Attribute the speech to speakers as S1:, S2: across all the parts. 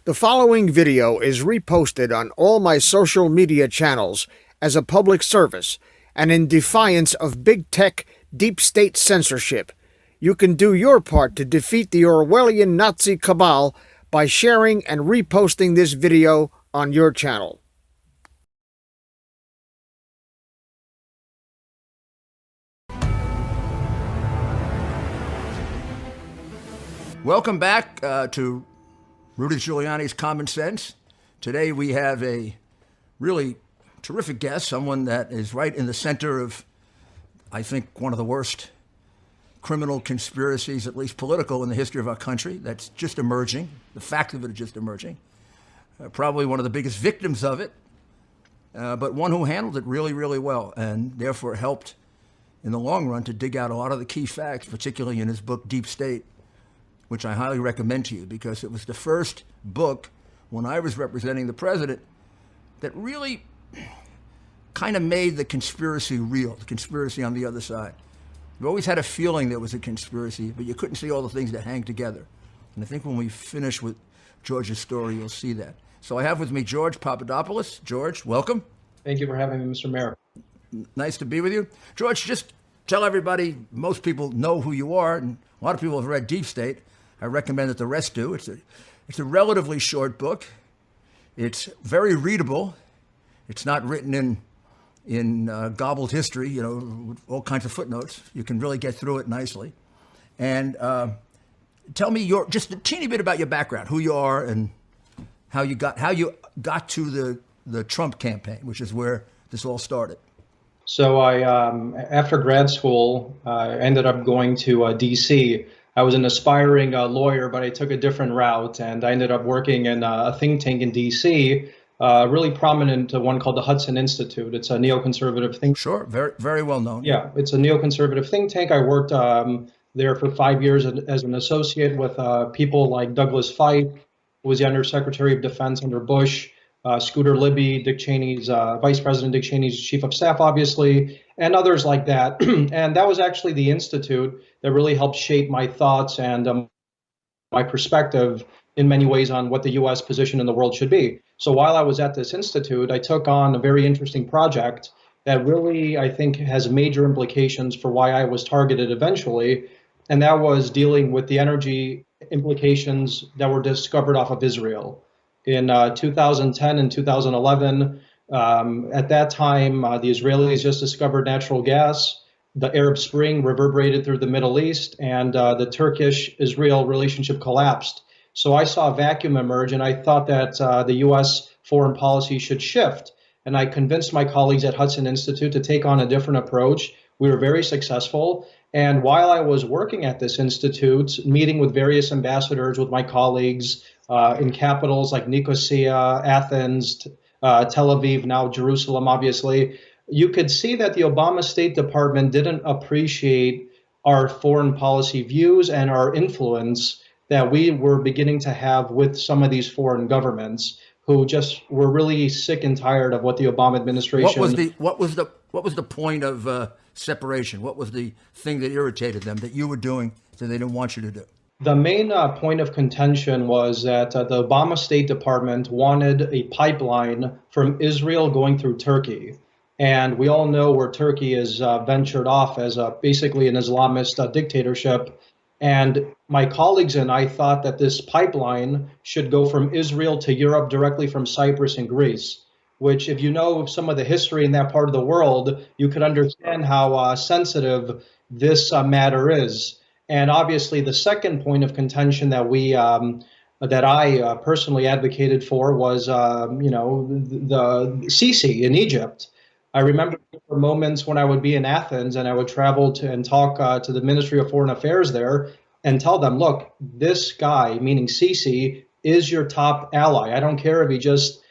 S1: The following video is reposted on all my social media channels as a public service and in defiance of big tech, deep state censorship. You can do your part to defeat the Orwellian Nazi cabal by sharing and reposting this video on your channel.
S2: Welcome back to Rudy Giuliani's Common Sense. Today we have a really terrific guest, someone that is right in the center of, I think, one of the worst criminal conspiracies, at least political, in the history of our country. That's just emerging. The fact of it is just emerging. Probably one of the biggest victims of it, but one who handled it really, really well, and therefore helped in the long run to dig out a lot of the key facts, particularly in his book, Deep State, which I highly recommend to you because it was the first book when I was representing the president that really kind of made the conspiracy real, the conspiracy on the other side. You always had a feeling there was a conspiracy, but you couldn't see all the things that hang together. And I think when we finish with George's story, you'll see that. So I have with me George Papadopoulos. George, welcome.
S3: Thank you for having me, Mr. Mayor.
S2: Nice to be with you. George, just tell everybody, most people know who you are, and a lot of people have read Deep State. I recommend that the rest do. It's a relatively short book. It's very readable. It's not written in gobbled history, you know, with all kinds of footnotes. You can really get through it nicely. And tell me just a teeny bit about your background, who you are, and how you got to the Trump campaign, which is where this all started.
S3: So I, after grad school, I ended up going to D.C. I was an aspiring lawyer, but I took a different route, and I ended up working in a think tank in D.C., really prominent one called the Hudson Institute. It's a neoconservative think tank.
S2: Sure, very, very well known.
S3: Yeah, it's a neoconservative think tank. I worked there for 5 years as an associate with people like Douglas Feith, who was the Undersecretary of Defense under Bush, Scooter Libby, Dick Cheney's Vice President Dick Cheney's chief of staff, obviously, and others like that. And that was actually the institute that really helped shape my thoughts and my perspective in many ways on what the U.S. position in the world should be. So while I was at this institute, I took on a very interesting project that really, I think, has major implications for why I was targeted eventually, and that was dealing with the energy implications that were discovered off of Israel. In 2010 and 2011, at that time, the Israelis just discovered natural gas. The Arab Spring reverberated through the Middle East, and the Turkish-Israel relationship collapsed. So I saw a vacuum emerge, and I thought that the U.S. foreign policy should shift. And I convinced my colleagues at Hudson Institute to take on a different approach. We were very successful. And while I was working at this institute, meeting with various ambassadors with my colleagues in capitals like Nicosia, Athens, Tel Aviv, now Jerusalem, obviously, you could see that the Obama State Department didn't appreciate our foreign policy views and our influence that we were beginning to have with some of these foreign governments who just were really sick and tired of what the Obama administration.
S2: What was the point of separation? What was the thing that irritated them that you were doing that they didn't want you to do?
S3: The main point of contention was that the Obama State Department wanted a pipeline from Israel going through Turkey. And we all know where Turkey is ventured off as basically an Islamist dictatorship. And my colleagues and I thought that this pipeline should go from Israel to Europe directly from Cyprus and Greece, which, if you know some of the history in that part of the world, you could understand how sensitive this matter is. And obviously, the second point of contention that I personally advocated for was, the Sisi in Egypt. I remember for moments when I would be in Athens and I would travel to and talk to the Ministry of Foreign Affairs there and tell them, look, this guy, meaning Sisi, is your top ally. I don't care if he just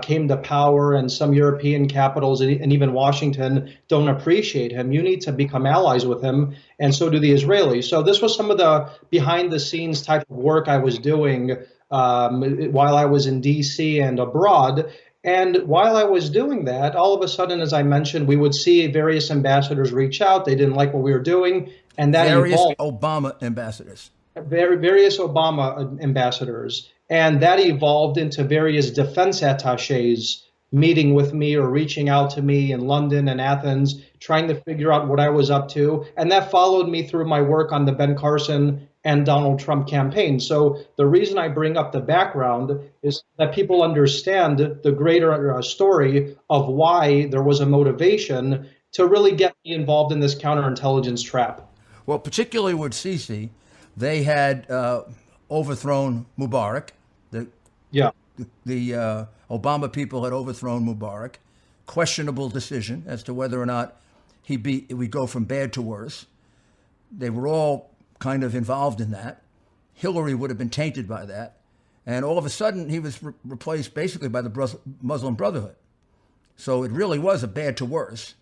S3: came to power and some European capitals and even Washington don't appreciate him. You need to become allies with him, and so do the Israelis. So this was some of the behind-the-scenes type of work I was doing while I was in D.C. and abroad. And while I was doing that, all of a sudden, as I mentioned, we would see various ambassadors reach out. They didn't like what we were doing. And that
S2: various
S3: involved
S2: Obama ambassadors.
S3: Various Obama ambassadors. And that evolved into various defense attaches meeting with me or reaching out to me in London and Athens, trying to figure out what I was up to. And that followed me through my work on the Ben Carson and Donald Trump campaign. So the reason I bring up the background is that people understand the greater story of why there was a motivation to really get me involved in this counterintelligence trap.
S2: Well, particularly with Sisi, they had overthrown Mubarak. The Obama people had overthrown Mubarak. Questionable decision as to whether or not we go from bad to worse. They were all kind of involved in that. Hillary would have been tainted by that. And all of a sudden, he was replaced basically by the Muslim Brotherhood. So it really was a bad to worse.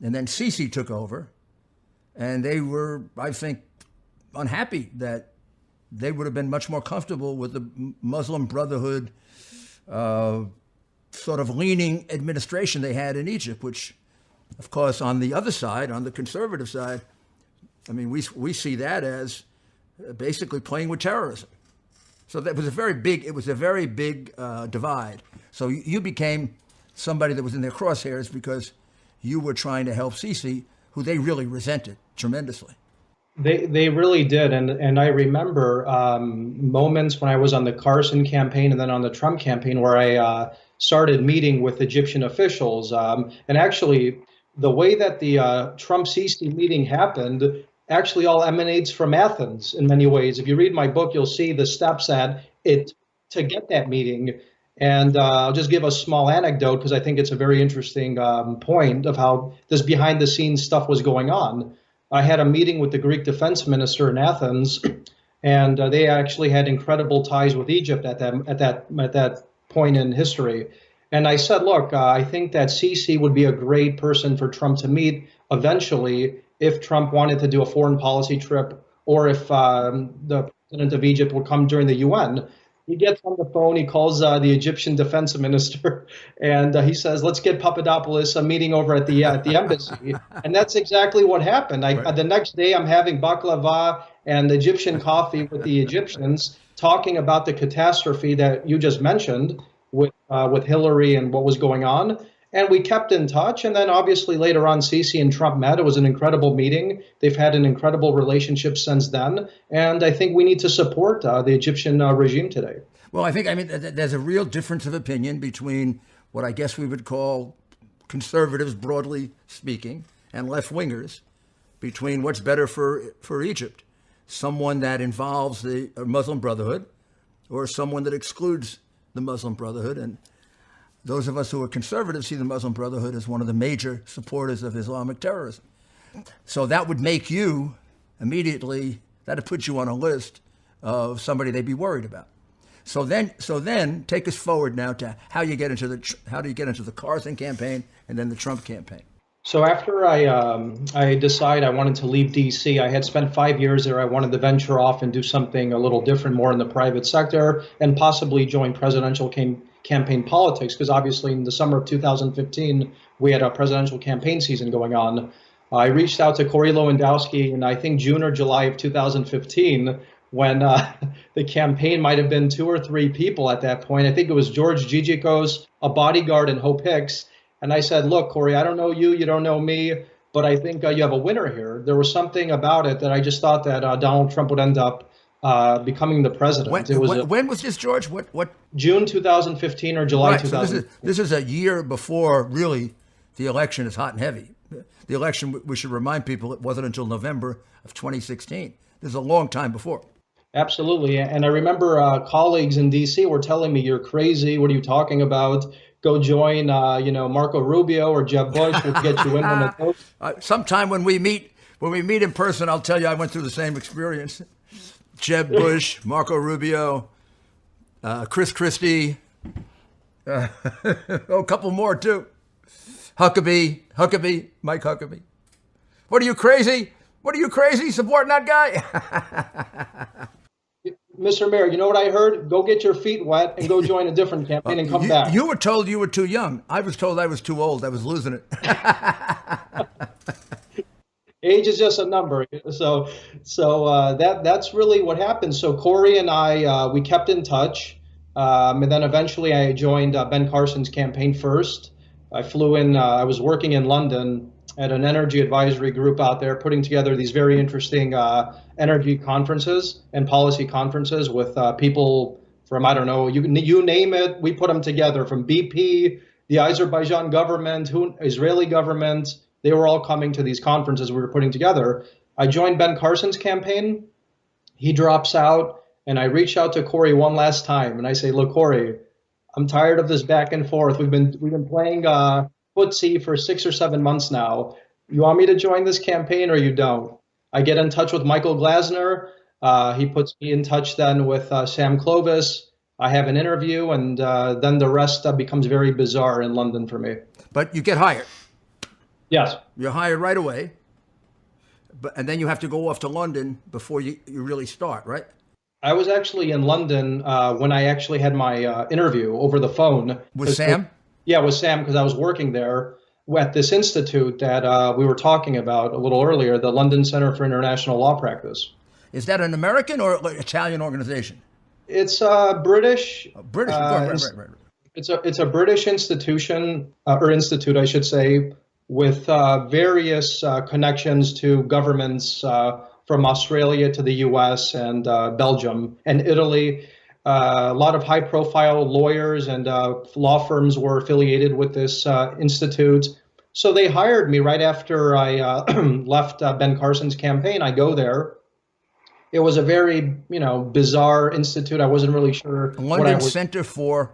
S2: And then Sisi took over. And they were, I think, unhappy that they would have been much more comfortable with the Muslim Brotherhood sort of leaning administration they had in Egypt, which, of course, on the other side, on the conservative side, I mean, we see that as basically playing with terrorism. So that was a very big divide. So you became somebody that was in their crosshairs because you were trying to help Sisi, who they really resented tremendously.
S3: They really did. And I remember moments when I was on the Carson campaign and then on the Trump campaign where I started meeting with Egyptian officials. And actually, the way that the Trump-Sisi meeting happened actually all emanates from Athens in many ways. If you read my book, you'll see the steps that it to get that meeting. And I'll just give a small anecdote because I think it's a very interesting point of how this behind-the-scenes stuff was going on. I had a meeting with the Greek defense minister in Athens, and they actually had incredible ties with Egypt at that point in history. And I said, look, I think that Sisi would be a great person for Trump to meet eventually if Trump wanted to do a foreign policy trip or if the president of Egypt would come during the UN. He gets on the phone, he calls the Egyptian defense minister, and he says, let's get Papadopoulos a meeting over at the embassy. And that's exactly what happened. The next day, I'm having baklava and Egyptian coffee with the Egyptians, talking about the catastrophe that you just mentioned with Hillary and what was going on. And we kept in touch. And then obviously later on, Sisi and Trump met. It was an incredible meeting. They've had an incredible relationship since then. And I think we need to support the Egyptian regime today.
S2: Well, I mean, there's a real difference of opinion between what I guess we would call conservatives, broadly speaking, and left-wingers, between what's better for Egypt. Someone that involves the Muslim Brotherhood or someone that excludes the Muslim Brotherhood. And those of us who are conservatives see the Muslim Brotherhood as one of the major supporters of Islamic terrorism. So that would make you immediately, that would put you on a list of somebody they'd be worried about. So then take us forward now to how do you get into the Carson campaign and then the Trump campaign.
S3: So after I decided I wanted to leave D.C., I had spent 5 years there. I wanted to venture off and do something a little different, more in the private sector, and possibly join presidential campaign politics, because obviously in the summer of 2015, we had a presidential campaign season going on. I reached out to Corey Lewandowski in, I think, June or July of 2015, when the campaign might have been 2 or 3 people at that point. I think it was George Gigikos, a bodyguard, and Hope Hicks. And I said, look, Corey, I don't know you, you don't know me, but I think you have a winner here. There was something about it that I just thought that Donald Trump would end up becoming the president.
S2: When was this, George? What?
S3: June 2015 or July 2015.
S2: So this is a year before, really, the election is hot and heavy. The election, we should remind people, it wasn't until November of 2016. This is a long time before.
S3: Absolutely. And I remember colleagues in D.C. were telling me, you're crazy. What are you talking about? Go join, Marco Rubio or Jeb Bush. We'll get you in on the vote.
S2: Sometime when we meet in person, I'll tell you I went through the same experience. Jeb Bush, Marco Rubio, Chris Christie, a couple more too. Huckabee, Mike Huckabee. What are you crazy? Supporting that guy?
S3: Mr. Mayor, you know what I heard? Go get your feet wet and go join a different campaign and come back.
S2: You were told you were too young. I was told I was too old. I was losing it.
S3: age is just a number. That's really what happened. So Corey and I, we kept in touch. And then eventually I joined Ben Carson's campaign first. I flew in, I was working in London at an energy advisory group out there, putting together these very interesting energy conferences and policy conferences with people from, I don't know, you name it, we put them together, from BP, the Azerbaijan government, Israeli government. They were all coming to these conferences we were putting together. I joined Ben Carson's campaign. He drops out, and I reach out to Corey one last time, and I say, look, Corey, I'm tired of this back and forth. We've been playing footsie for 6 or 7 months now. You want me to join this campaign or you don't? I get in touch with Michael Glasner. He puts me in touch then with Sam Clovis. I have an interview, and then the rest becomes very bizarre in London for me.
S2: But you get hired.
S3: Yes.
S2: You're hired right away. And then you have to go off to London before you really start, right?
S3: I was actually in London when I actually had my interview over the phone.
S2: With Sam?
S3: Yeah, with Sam, because I was working there at this institute that we were talking about a little earlier, the London Center for International Law Practice.
S2: Is that an American or Italian organization?
S3: It's British.
S2: British. Right.
S3: It's a British institution, or institute, I should say, with various connections to governments from Australia to the U.S. and Belgium and Italy. A lot of high-profile lawyers and law firms were affiliated with this institute. So they hired me right after I left Ben Carson's campaign. I go there. It was a very, bizarre institute. I wasn't really sure.
S2: London Center for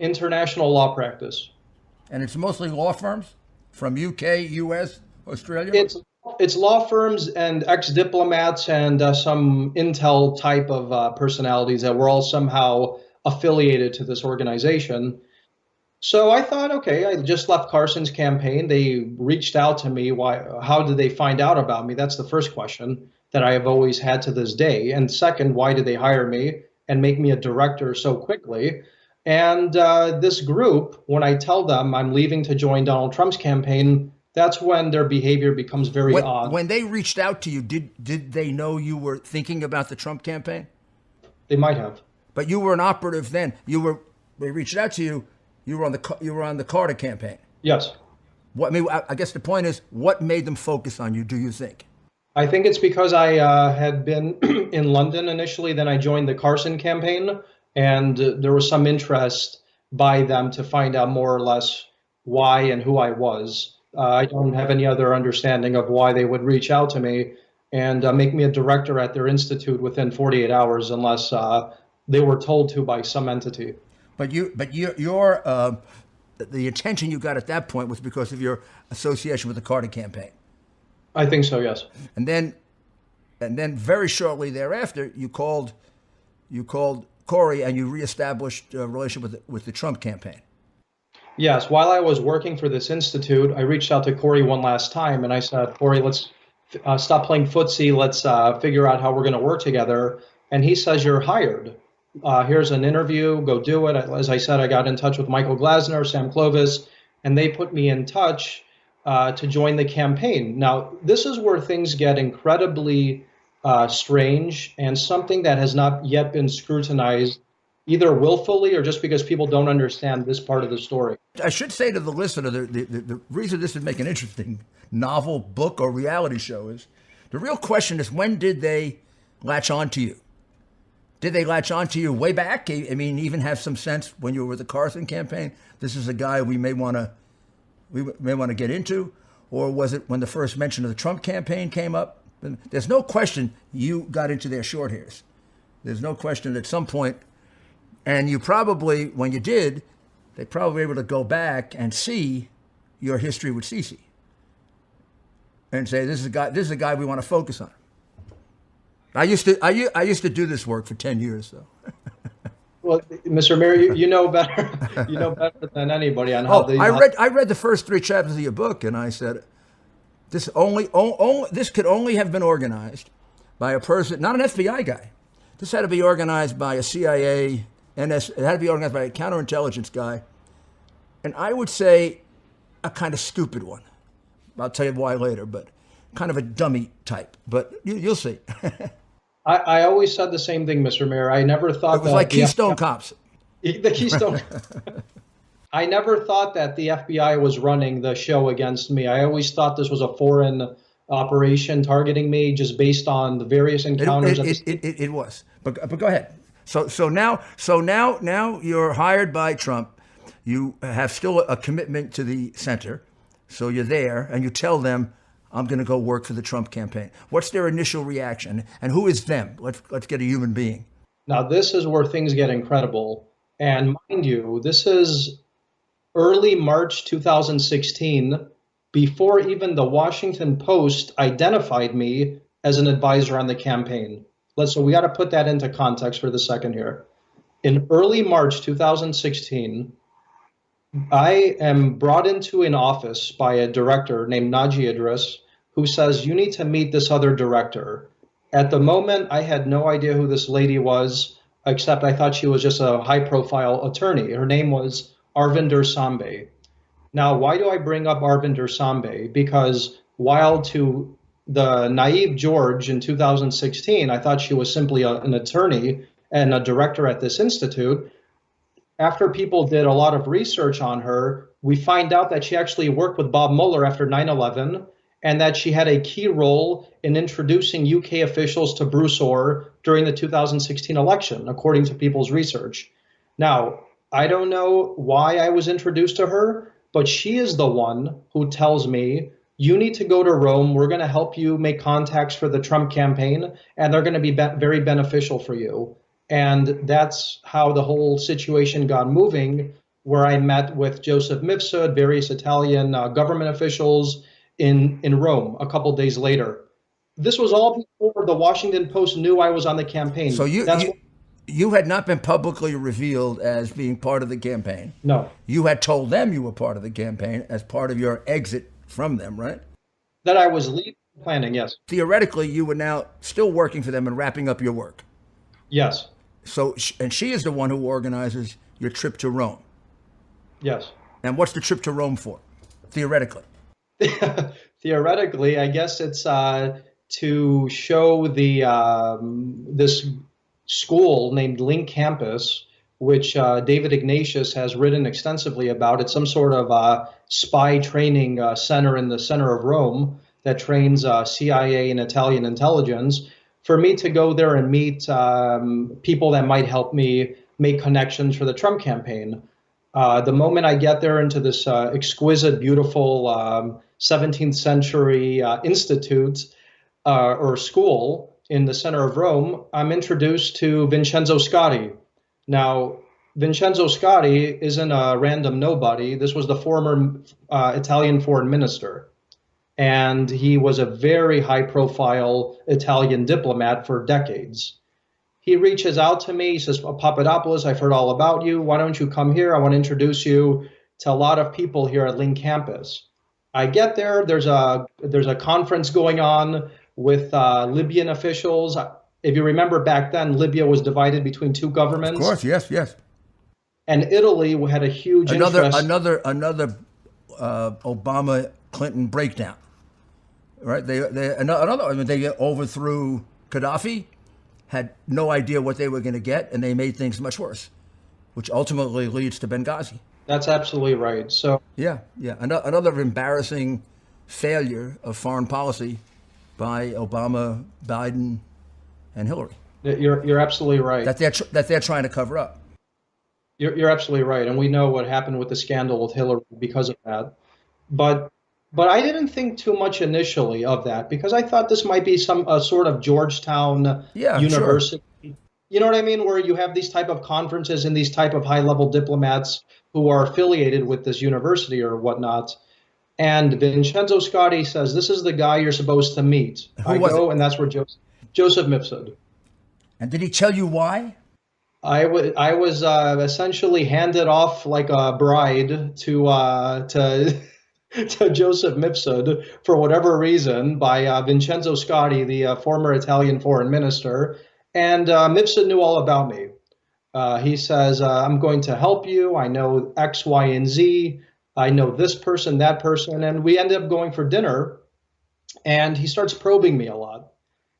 S3: International Law Practice.
S2: And it's mostly law firms from UK, US, Australia?
S3: It's law firms and ex-diplomats and some intel type of personalities that were all somehow affiliated to this organization. So I thought, okay, I just left Carson's campaign. They reached out to me. How did they find out about me? That's the first question that I have always had to this day. And second, why did they hire me and make me a director so quickly? And this group, when I tell them I'm leaving to join Donald Trump's campaign, that's when their behavior becomes very odd.
S2: When they reached out to you, did they know you were thinking about the Trump campaign?
S3: They might have.
S2: But you were an operative then. They reached out to you. You were on the Carter campaign.
S3: Yes.
S2: I guess the point is, what made them focus on you, do you think?
S3: I think it's because I had been in London initially. Then I joined the Carson campaign, and there was some interest by them to find out more or less why and who I was. I don't have any other understanding of why they would reach out to me and make me a director at their institute within 48 hours, unless they were told to by some entity.
S2: But your the attention you got at that point was because of your association with the Carter campaign.
S3: I think so, yes.
S2: And then very shortly thereafter, you called Corey and you reestablished a relationship with the Trump campaign.
S3: Yes. While I was working for this institute, I reached out to Corey one last time, and I said, Corey, let's stop playing footsie. Let's figure out how we're going to work together. And he says, you're hired. Here's an interview. Go do it. As I said, I got in touch with Michael Glasner, Sam Clovis, and they put me in touch to join the campaign. Now, this is where things get incredibly strange and something that has not yet been scrutinized either willfully or just because people don't understand this part of the story.
S2: I should say to the listener, the reason this would make an interesting novel, book, or reality show is, the real question is, when did they latch on to you? Did they latch on to you way back? I mean, even have some sense when you were with the Carson campaign, this is a guy we may want to get into? Or was it when the first mention of the Trump campaign came up? There's no question you got into their short hairs. There's no question at some point. And you probably, when you did, they probably were able to go back and see your history with Sisi and say, this is a guy we want to focus on. I used to do this work for 10 years, though.
S3: Well, Mr. Mayor, you know better. You know better than anybody on how they.
S2: I read the first 3 chapters of your book, and I said, this could only have been organized by a person, not an FBI guy. This had to be organized by a CIA, it had to be organized by a counterintelligence guy, and I would say a kind of stupid one. I'll tell you why later, but kind of a dummy type, but you'll see.
S3: I always said the same thing, Mr. Mayor. I never thought
S2: it was like Keystone Cops.
S3: The Keystone. I never thought that the FBI was running the show against me. I always thought this was a foreign operation targeting me just based on the various encounters.
S2: It was, but go ahead. So now you're hired by Trump. You have still a commitment to the center, so you're there, and you tell them, "I'm going to go work for the Trump campaign." What's their initial reaction, and who is them? Let's get a human being.
S3: Now this is where things get incredible, and mind you, this is early March 2016, before even the Washington Post identified me as an advisor on the campaign. So we got to put that into context for the second here. In early March 2016, I am brought into an office by a director named Naji Idris, who says, "You need to meet this other director." At the moment, I had no idea who this lady was, except I thought she was just a high-profile attorney. Her name was Arvinder Sambe. Now, why do I bring up Arvinder Sambe? Because while to the naive George in 2016, I thought she was simply an attorney and a director at this institute, after people did a lot of research on her, we find out that she actually worked with Bob Mueller after 9/11, and that she had a key role in introducing UK officials to Bruce Orr during the 2016 election, according to people's research. Now, I don't know why I was introduced to her, but she is the one who tells me, "You need to go to Rome. We're going to help you make contacts for the Trump campaign, and they're going to be very beneficial for you." And that's how the whole situation got moving, where I met with Joseph Mifsud, various Italian government officials in Rome a couple days later. This was all before the Washington Post knew I was on the campaign.
S2: So you had not been publicly revealed as being part of the campaign.
S3: No.
S2: You had told them you were part of the campaign as part of your exit from them, right?
S3: That I was leaving planning, yes.
S2: Theoretically, you were now still working for them and wrapping up your work.
S3: Yes.
S2: So, and she is the one who organizes your trip to Rome.
S3: Yes.
S2: And what's the trip to Rome for, theoretically?
S3: Theoretically, I guess it's to show the this school named Link Campus, which David Ignatius has written extensively about. It's some sort of spy training center in the center of Rome that trains CIA and Italian intelligence, for me to go there and meet people that might help me make connections for the Trump campaign. The moment I get there into this exquisite, beautiful 17th century institute or school in the center of Rome, I'm introduced to Vincenzo Scotti. Now, Vincenzo Scotti isn't a random nobody. This was the former Italian foreign minister. And he was a very high-profile Italian diplomat for decades. He reaches out to me. He says, "Papadopoulos, I've heard all about you. Why don't you come here? I want to introduce you to a lot of people here at Link Campus." I get there. There's a conference going on with Libyan officials. If you remember back then, Libya was divided between two governments.
S2: Of course, yes.
S3: And Italy had a huge interest.
S2: Another Obama-Clinton breakdown, right? They overthrew Gaddafi, had no idea what they were going to get, and they made things much worse, which ultimately leads to Benghazi.
S3: That's absolutely right. So
S2: yeah. Another embarrassing failure of foreign policy by Obama, Biden, and Hillary.
S3: You're absolutely right.
S2: That they're trying to cover up.
S3: You're absolutely right, and we know what happened with the scandal with Hillary because of that. But I didn't think too much initially of that, because I thought this might be some sort of Georgetown university. Sure. You know what I mean? Where you have these type of conferences and these type of high-level diplomats who are affiliated with this university or whatnot. And Vincenzo Scotti says, "This is the guy you're supposed to meet." I go, and that's where Joseph Mifsud.
S2: And did he tell you why?
S3: I was essentially handed off like a bride to Joseph Mifsud for whatever reason by Vincenzo Scotti, the former Italian foreign minister. And Mifsud knew all about me. He says, "I'm going to help you. I know X, Y, and Z. I know this person, that person." And we ended up going for dinner. and he starts probing me a lot.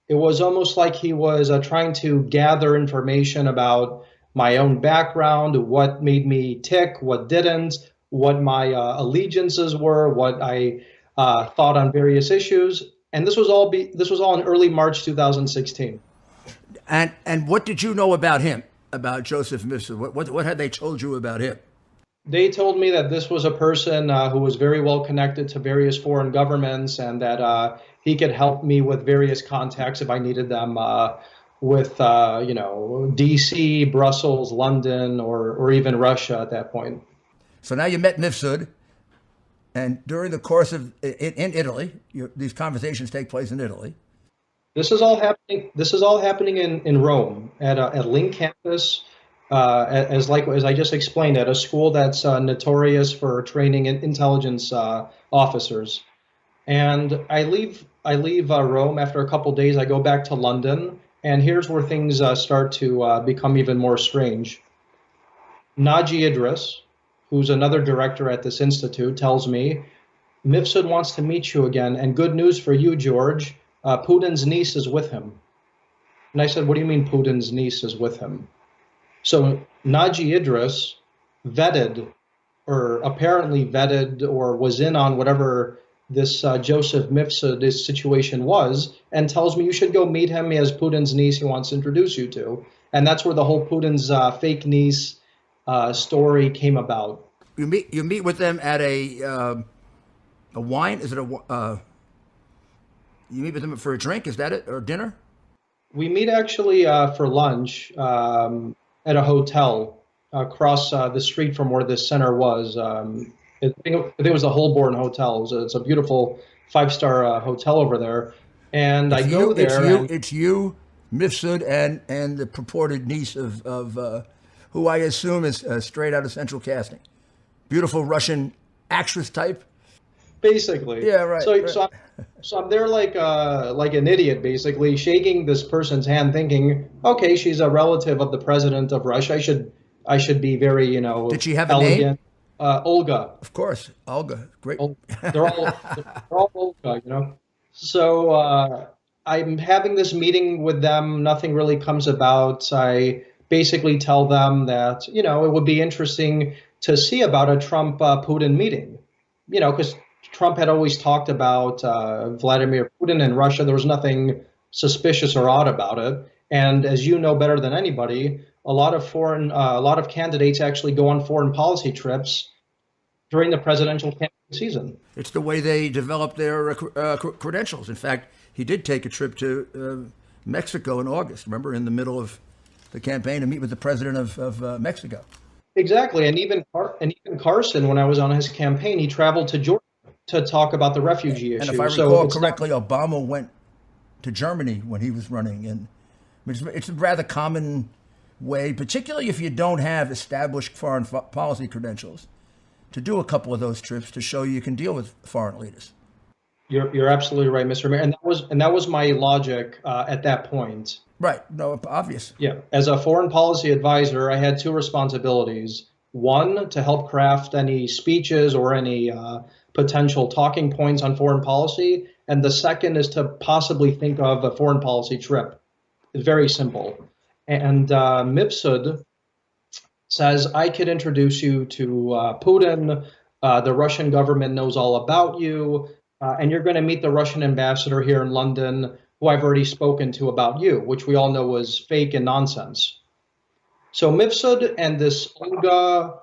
S3: It was almost like he was trying to gather information about my own background, what made me tick, what didn't, what my allegiances were, what I thought on various issues. And this was all in early March 2016.
S2: And what did you know about him, about Joseph Mifsud? What had they told you about him?
S3: They told me that this was a person who was very well connected to various foreign governments, and that he could help me with various contacts if I needed them with, D.C., Brussels, London, or even Russia at that point.
S2: So now you met Mifsud, and during the course of in Italy, these conversations take place in Italy.
S3: This is all happening. This is all happening in Rome at Link campus. As I just explained, at a school that's notorious for training intelligence officers. And I leave Rome after a couple days. I go back to London, and here's where things start to become even more strange. Naji Idris, who's another director at this institute, tells me, Mifsud wants to meet you again, and good news for you, George. Putin's niece is with him. And I said, what do you mean Putin's niece is with him? So Naji Idris apparently vetted or was in on whatever this Joseph Mifsud situation was, and tells me you should go meet him. He has Putin's niece he wants to introduce you to. And that's where the whole Putin's fake niece story came about.
S2: You meet with them at a wine? Is it you meet with them for a drink? Is that it, or dinner?
S3: We meet actually for lunch at a hotel across the street from where this center was. I think it was the Holborn Hotel. It's a beautiful 5-star hotel over there. And I go there.
S2: It's you, Mifsud, and the purported niece of who I assume is straight out of Central Casting. Beautiful Russian actress type.
S3: Basically.
S2: Yeah, right.
S3: So I'm there like an idiot, basically, shaking this person's hand, thinking, okay, she's a relative of the president of Russia. I should be very,
S2: Did she have
S3: elegant.
S2: a name?
S3: Olga.
S2: Of course, Olga. Great.
S3: They're all Olga, So I'm having this meeting with them. Nothing really comes about. I basically tell them that, it would be interesting to see about a Trump-Putin meeting, because Trump had always talked about Vladimir Putin and Russia. There was nothing suspicious or odd about it. And as you know better than anybody, a lot of candidates actually go on foreign policy trips during the presidential campaign season.
S2: It's the way they develop their credentials. In fact, he did take a trip to Mexico in August, remember, in the middle of the campaign, to meet with the president of Mexico.
S3: Exactly. And even Carson, when I was on his campaign, he traveled to Georgia to talk about the refugee issue.
S2: And if I recall correctly, Obama went to Germany when he was running. And it's a rather common way, particularly if you don't have established foreign policy credentials, to do a couple of those trips to show you can deal with foreign leaders.
S3: You're absolutely right, Mr. Mayor. And that was my logic at that point.
S2: Right. No, obvious.
S3: Yeah. As a foreign policy advisor, I had two responsibilities. One, to help craft any speeches or any potential talking points on foreign policy. And the second is to possibly think of a foreign policy trip. It's very simple. And Mifsud says, I could introduce you to Putin. The Russian government knows all about you. And you're going to meet the Russian ambassador here in London, who I've already spoken to about you, which we all know was fake and nonsense. So Mifsud and this Olga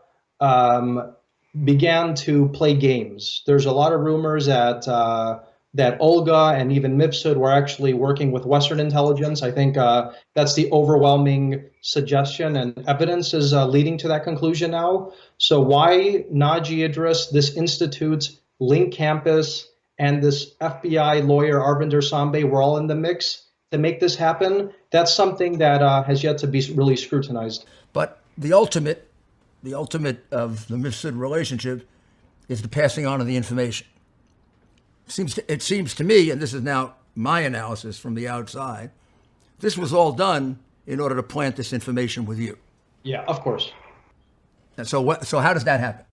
S3: began to play games. There's a lot of rumors that Olga and even Mifsud were actually working with Western intelligence. I think that's the overwhelming suggestion, and evidence is leading to that conclusion now. So why Naji Idris, this institute, Link campus, and this FBI lawyer, Arvinder Sambe, were all in the mix to make this happen? That's something that has yet to be really scrutinized.
S2: But the ultimate of the Mifsud relationship is the passing on of the information. It seems to me, and this is now my analysis from the outside, this was all done in order to plant this information with you.
S3: Yeah, of course.
S2: And so how does that happen?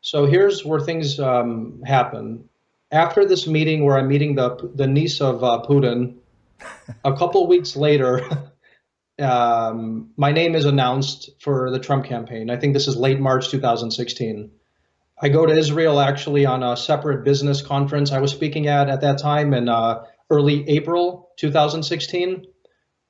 S3: So here's where things happen. After this meeting where I'm meeting the niece of Putin, a couple of weeks later, my name is announced for the Trump campaign. I think this is late March 2016. I go to Israel actually on a separate business conference I was speaking at that time in early April 2016.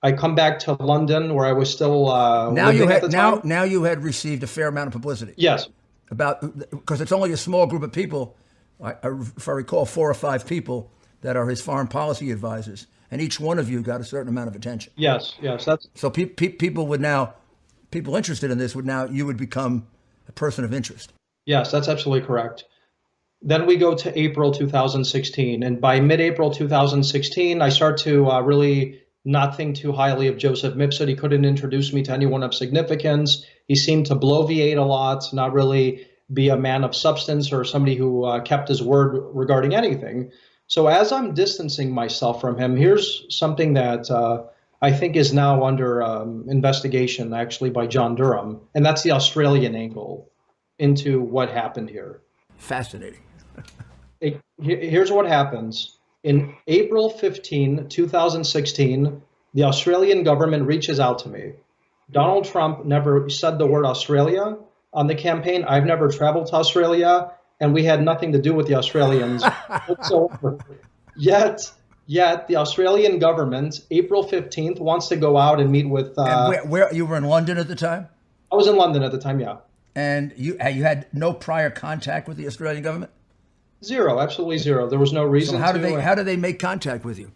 S3: I come back to London where I was still living at the time.
S2: Now you had received a fair amount of publicity.
S3: Yes.
S2: Because it's only a small group of people, if I recall, 4 or 5 people that are his foreign policy advisors, and each one of you got a certain amount of attention.
S3: Yes, that's
S2: so. People interested in this you would become a person of interest.
S3: Yes, that's absolutely correct. Then we go to April 2016, and by mid-April 2016, I start to really not think too highly of Joseph Mifsud. He couldn't introduce me to anyone of significance. He seemed to bloviate a lot, not really be a man of substance or somebody who kept his word regarding anything. So as I'm distancing myself from him, here's something that I think is now under investigation, actually, by John Durham, and that's the Australian angle into what happened here.
S2: Fascinating.
S3: Here's what happens. In April 15, 2016, the Australian government reaches out to me. Donald Trump never said the word Australia on the campaign. I've never traveled to Australia, and we had nothing to do with the Australians whatsoever. Yet the Australian government, April 15th, wants to go out and meet with...
S2: and where you were in London at the time?
S3: I was in London at the time, yeah.
S2: And you had no prior contact with the Australian government?
S3: Zero, absolutely zero. There was no reason
S2: so how do they make contact with you?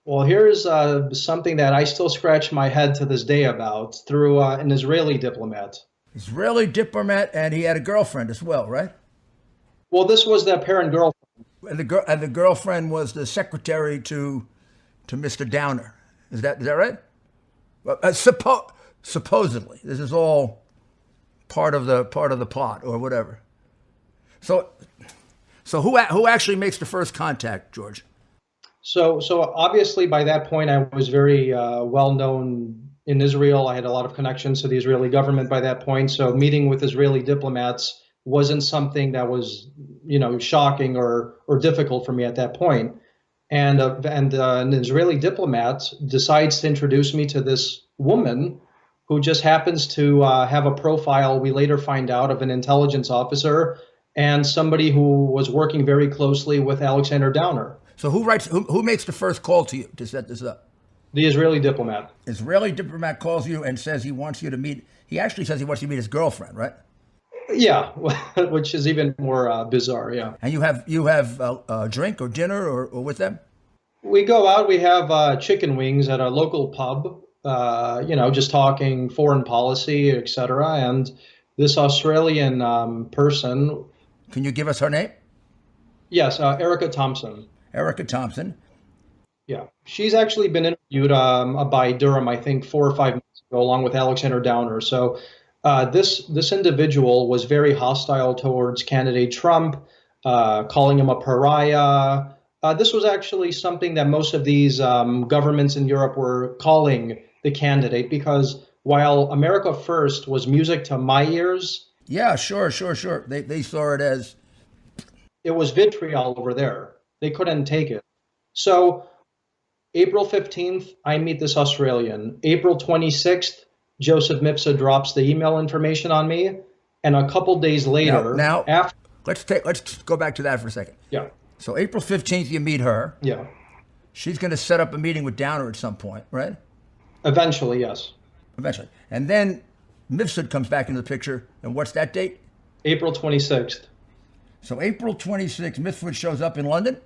S3: Well, here's something that I still scratch my head to this day about through an Israeli diplomat.
S2: Israeli diplomat, and he had a girlfriend as well, right?
S3: Well, this was the apparent girlfriend.
S2: And the girlfriend was the secretary to Mr. Downer. Is that right? Well, supposedly, this is all part of the plot or whatever. So who actually makes the first contact, George?
S3: So obviously by that point I was very well known in Israel. I had a lot of connections to the Israeli government by that point. So meeting with Israeli diplomats wasn't something that was, shocking or difficult for me at that point. And an Israeli diplomat decides to introduce me to this woman who just happens to have a profile, we later find out, of an intelligence officer and somebody who was working very closely with Alexander Downer.
S2: So who makes the first call to you to set this up?
S3: The Israeli diplomat.
S2: Israeli diplomat calls you and says he wants you to meet. He actually says he wants you to meet his girlfriend, right?
S3: Yeah, which is even more bizarre. Yeah.
S2: And you have a drink or dinner or with them?
S3: We go out. We have chicken wings at a local pub. Just talking foreign policy, etc. And this Australian person.
S2: Can you give us her name?
S3: Yes, Erica Thompson.
S2: Erica Thompson.
S3: Yeah, she's actually been interviewed by Durham, I think, 4 or 5 months ago, along with Alexander Downer. So this individual was very hostile towards candidate Trump, calling him a pariah. This was actually something that most of these governments in Europe were calling the candidate, because while America First was music to my ears.
S2: Yeah, sure. They saw it as...
S3: It was vitriol over there. They couldn't take it. So April 15th, I meet this Australian. April 26th, Joseph Mifsud drops the email information on me. And a couple days later...
S2: Now let's go back to that for a second.
S3: Yeah.
S2: So April 15th, you meet her.
S3: Yeah.
S2: She's going to set up a meeting with Downer at some point, right?
S3: Eventually, yes.
S2: Eventually. And then Mifsud comes back into the picture. And what's that date?
S3: April 26th.
S2: So April 26th, Mifsud shows up in London?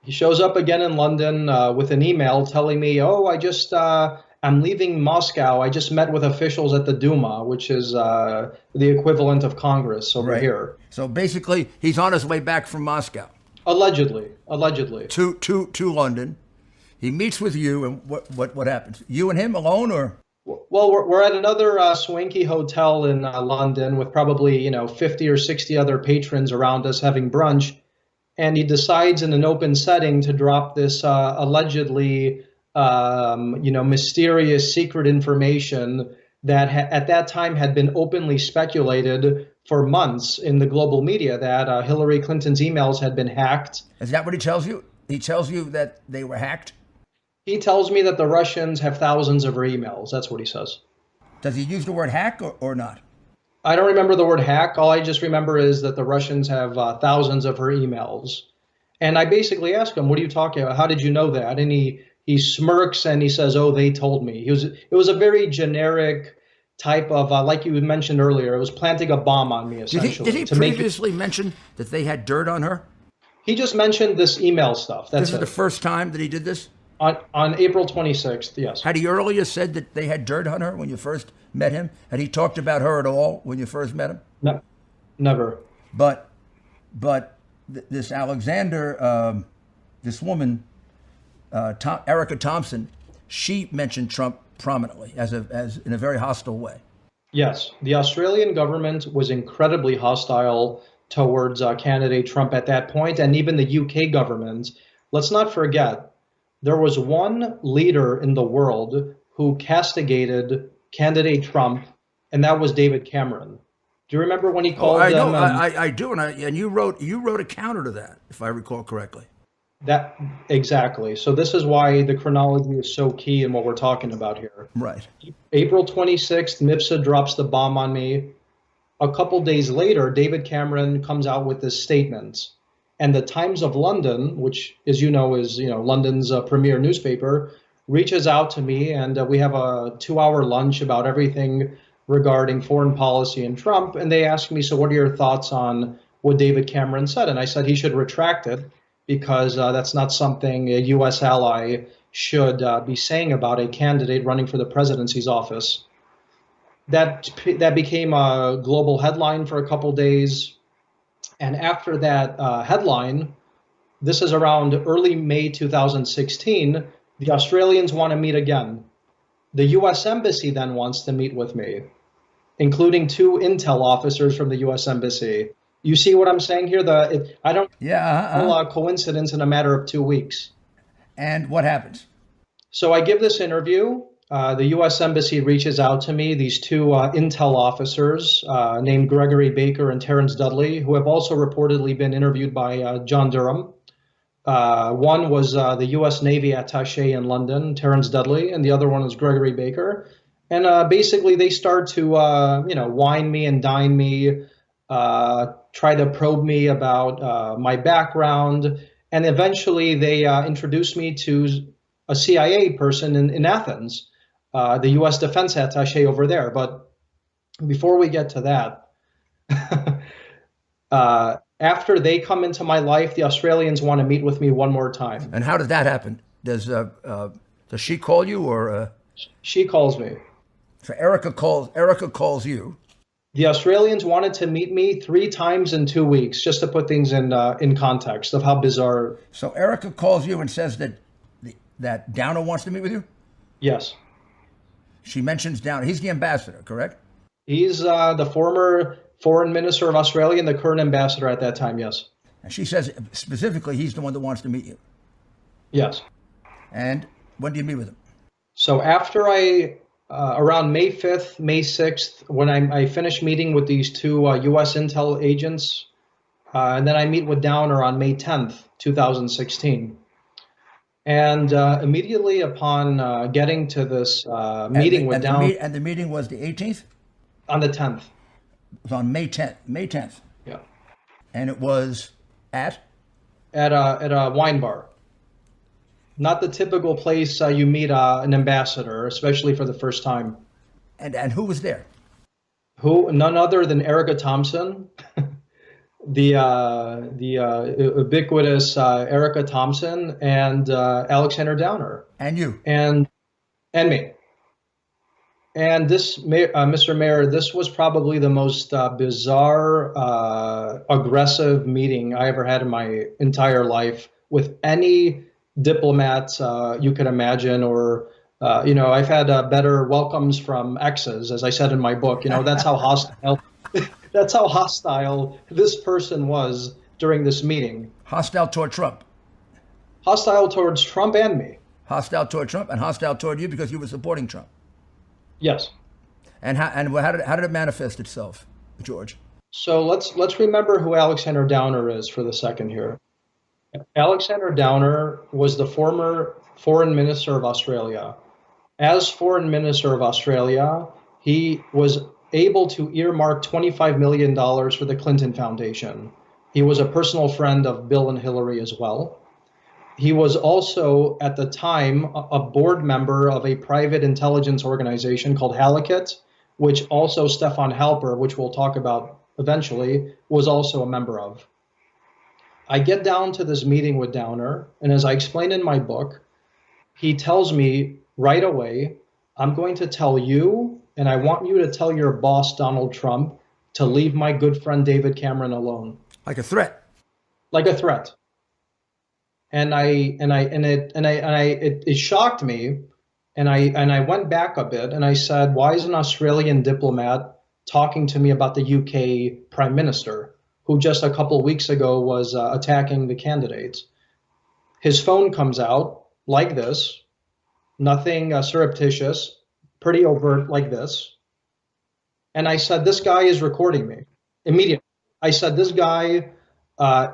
S3: He shows up again in London with an email telling me, I'm leaving Moscow. I just met with officials at the Duma, which is the equivalent of Congress over here.
S2: So basically, he's on his way back from Moscow.
S3: Allegedly.
S2: To London. He meets with you, and what happens? You and him alone, or?
S3: Well, we're at another swanky hotel in London with probably 50 or 60 other patrons around us having brunch, and he decides in an open setting to drop this allegedly mysterious secret information that at that time had been openly speculated for months in the global media that Hillary Clinton's emails had been hacked.
S2: Is that what he tells you? He tells you that they were hacked?
S3: He tells me that the Russians have thousands of her emails. That's what he says.
S2: Does he use the word hack or not?
S3: I don't remember the word hack. All I just remember is that the Russians have thousands of her emails. And I basically asked him, what are you talking about? How did you know that? And he smirks and he says, oh, they told me. It was a very generic type of, like you mentioned earlier, it was planting a bomb on me, essentially.
S2: Did he previously mention that they had dirt on her?
S3: He just mentioned this email stuff. That's
S2: This is the first time that he did this?
S3: On April 26th, yes.
S2: Had he earlier said that they had dirt on her when you first met him? Had he talked about her at all when you first met him?
S3: No, never.
S2: But this Alexander, this woman, Erica Thompson, she mentioned Trump prominently as in a very hostile way.
S3: Yes, the Australian government was incredibly hostile towards candidate Trump at that point, and even the UK government. Let's not forget, there was one leader in the world who castigated candidate Trump, and that was David Cameron. Do you remember when he called
S2: I
S3: them?
S2: know, I do, and you wrote a counter to that, if I recall correctly.
S3: That exactly. So this is why the chronology is so key in what we're talking about here.
S2: Right.
S3: April 26th, MIPSA drops the bomb on me. A couple days later, David Cameron comes out with this statement. And the Times of London, which, as you know, is London's premier newspaper, reaches out to me, and we have a 2-hour lunch about everything regarding foreign policy and Trump. And they ask me, so what are your thoughts on what David Cameron said? And I said he should retract it, because that's not something a U.S. ally should be saying about a candidate running for the presidency's office. That became a global headline for a couple days. And after that headline, this is around early May 2016, the Australians want to meet again. The U.S. Embassy then wants to meet with me, including 2 intel officers from the U.S. Embassy. You see what I'm saying here? I don't call coincidence in a matter of 2 weeks.
S2: And what happens?
S3: So I give this interview. The U.S. Embassy reaches out to me, these 2 intel officers named Gregory Baker and Terrence Dudley, who have also reportedly been interviewed by John Durham. One was the U.S. Navy attaché in London, Terrence Dudley, and the other one was Gregory Baker. And basically they start to, wine me and dine me, try to probe me about my background. And eventually they introduced me to a CIA person in Athens, the U.S. Defense Attaché over there. But before we get to that, after they come into my life, the Australians want to meet with me one more time.
S2: And how did that happen? Does she call you or?
S3: She calls me.
S2: So Erica calls you.
S3: The Australians wanted to meet me 3 times in 2 weeks, just to put things in context of how bizarre.
S2: So Erica calls you and says that Downer wants to meet with you?
S3: Yes.
S2: She mentions Downer. He's the ambassador, correct?
S3: He's the former foreign minister of Australia and the current ambassador at that time, yes.
S2: And she says specifically he's the one that wants to meet you.
S3: Yes.
S2: And when do you meet with him?
S3: So after around May 5th, May 6th, when I finish meeting with these 2 U.S. intel agents, and then I meet with Downer on May 10th, 2016. And immediately upon getting to this meeting with Downer...
S2: And the meeting was the 18th?
S3: On the 10th.
S2: It was on May 10th. May 10th.
S3: Yeah.
S2: And it was at?
S3: At a wine bar. Not the typical place you meet an ambassador, especially for the first time.
S2: And who was there?
S3: None other than Erica Thompson, the ubiquitous Erica Thompson, and Alexander Downer.
S2: And you.
S3: And me. And this, Mr. Mayor, this was probably the most bizarre, aggressive meeting I ever had in my entire life with any diplomat you could imagine, or I've had better welcomes from exes, as I said in my book. That's how hostile. That's how hostile this person was during this meeting.
S2: Hostile toward Trump.
S3: Hostile towards Trump and me.
S2: Hostile toward Trump and hostile toward you because you were supporting Trump.
S3: Yes.
S2: And how did it manifest itself, George?
S3: So let's remember who Alexander Downer is for the second here. Alexander Downer was the former Foreign Minister of Australia. As Foreign Minister of Australia, he was able to earmark $25 million for the Clinton Foundation. He was a personal friend of Bill and Hillary as well. He was also, at the time, a board member of a private intelligence organization called Halakit, which also Stefan Halper, which we'll talk about eventually, was also a member of. I get down to this meeting with Downer, and as I explained in my book, he tells me right away, I'm going to tell you, and I want you to tell your boss, Donald Trump, to leave my good friend David Cameron alone.
S2: Like a threat.
S3: Like a threat. And it shocked me, and I went back a bit and I said, why is an Australian diplomat talking to me about the UK Prime Minister, who just a couple of weeks ago was attacking the candidates? His phone comes out like this, nothing surreptitious, pretty overt like this. And I said, this guy is recording me immediately. I said, this guy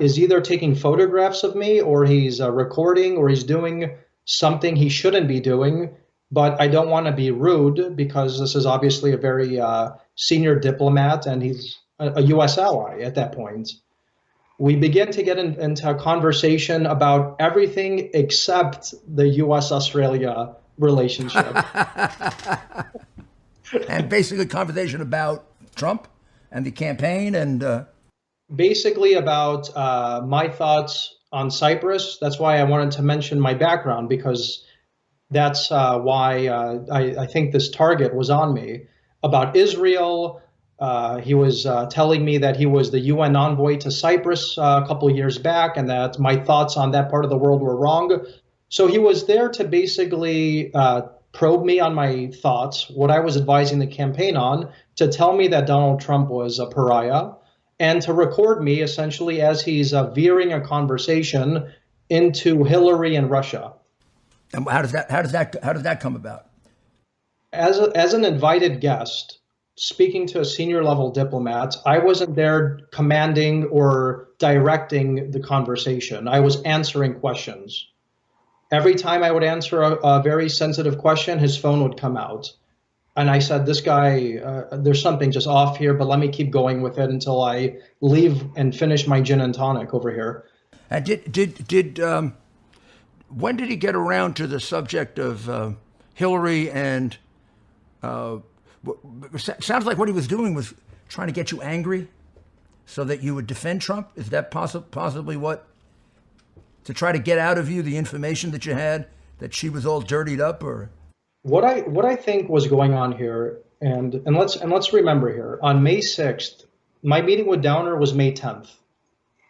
S3: is either taking photographs of me, or he's recording, or he's doing something he shouldn't be doing. But I don't want to be rude, because this is obviously a very senior diplomat, and he's a U.S. ally at that point. We begin to get into a conversation about everything except the U.S.-Australia relationship.
S2: And basically conversation about Trump and the campaign and...
S3: Basically about my thoughts on Cyprus. That's why I wanted to mention my background, because that's why I think this target was on me. About Israel, he was telling me that he was the UN envoy to Cyprus a couple of years back, and that my thoughts on that part of the world were wrong. So he was there to basically probe me on my thoughts, what I was advising the campaign on, to tell me that Donald Trump was a pariah, and to record me essentially as he's veering a conversation into Hillary and Russia.
S2: And how does that come about?
S3: As an invited guest, speaking to a senior level diplomat, I wasn't there commanding or directing the conversation. I was answering questions. Every time I would answer a very sensitive question, his phone would come out. And I said, this guy, there's something just off here, but let me keep going with it until I leave and finish my gin and tonic over here.
S2: And when did he get around to the subject of Hillary and sounds like what he was doing was trying to get you angry so that you would defend Trump? Is that possibly what, to try to get out of you the information that you had, that she was all dirtied up? Or
S3: what I think was going on here, and let's remember here, on May 6th, my meeting with Downer was May 10th.